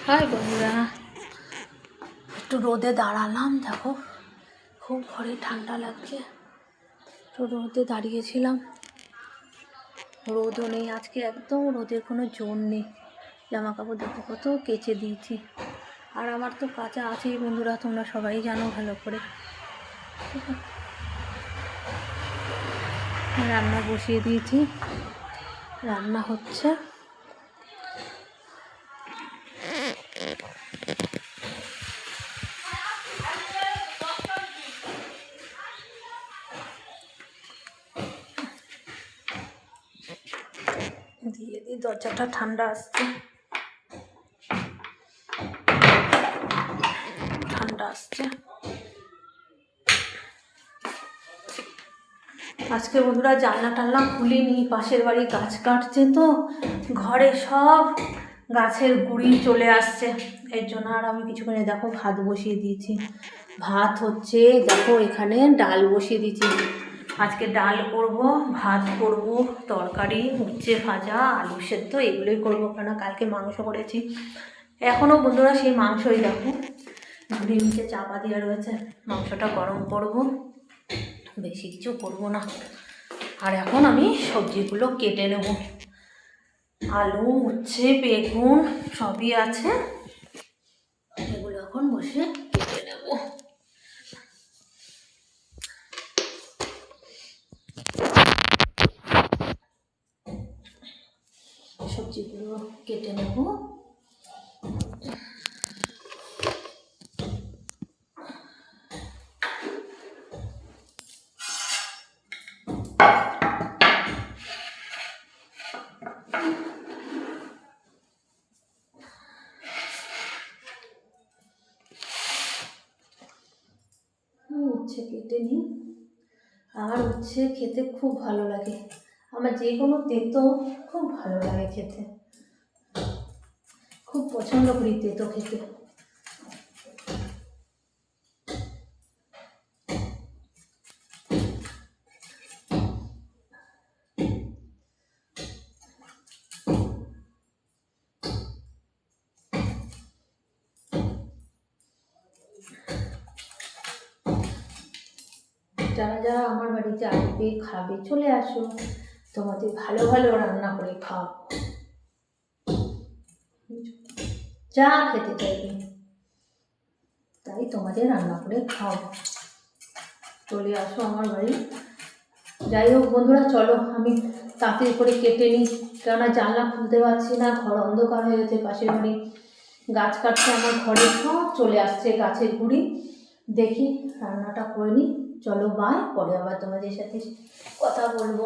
High বন্ধুরা, একটু রোদে দাঁড়ালাম। দেখো খুব ঘরে ঠান্ডা লাগছে, একটু রোদে দাঁড়িয়েছিলাম। রোদও নেই আজকে, একদম রোদের কোনো জোর নেই। জামা কাপড় দেখো কত কেচে দিয়েছি, আর আমার তো কাঁচা আছেই বন্ধুরা, তোমরা সবাই জানো ভালো করে। রান্না বসিয়ে দিয়েছি, রান্না হচ্ছে। দিয়ে দিই, দরজাটা ঠান্ডা আসছে, ঠান্ডা আসছে। আজকে বন্ধুরা জানলা টানলা খুলিনি, পাশের বাড়ি গাছ কাটছে তো ঘরে সব গাছের গুঁড়ি চলে আসছে, এর জন্য আর আমি কিছুক্ষণে দেখো ভাত বসিয়ে দিয়েছি। ভাত হচ্ছে, দেখো এখানে ডাল বসিয়ে দিয়েছি। আজকে ডাল করব, ভাত করব, তরকারি উচ্ছে ভাজা, আলু সেদ্ধ এগুলোই করবো, কেন কালকে মাংস করেছি। এখনও বন্ধুরা সেই মাংসই দেখো ঝুড়ির নিচে চাপা দেওয়া রয়েছে, মাংসটা গরম করব, বেশি কিছু করবো না। আর এখন আমি সবজিগুলো কেটে নেব, আলু উচ্ছে বেগুন সবই আছে, এগুলো এখন বসে কেটে নেব। সবজিগুলো কেটে নেব। উচ্ছে কেটে নিই। আর উচ্ছে খেতে খুব ভালো লাগে, আমার যে কোনো তেতো খুব ভালো লাগে খেতে, খুব পছন্দ করি তেতো খেতে। যারা যারা আমার বাড়িতে আসবে খাবে চলে আসো, তোমাদের ভালো ভালো রান্না করে খাও, যা খেতে চাইবে তাই তোমাদের রান্না করে খাও, চলে আসো আমার বাড়ি। যাই হোক বন্ধুরা, চলো আমি তাড়াতাড়ি করে কেটে নিই, কেননা জানলা খুলতে পারছি না, ঘর অন্ধকার হয়ে গেছে। পাশের বাড়ি গাছ কাটছে, আমার ঘরে সব চলে আসছে গাছের গুঁড়ি। দেখি রান্নাটা করে নিই, চলো বাই, পরে আবার তোমাদের সাথে কথা বলবো।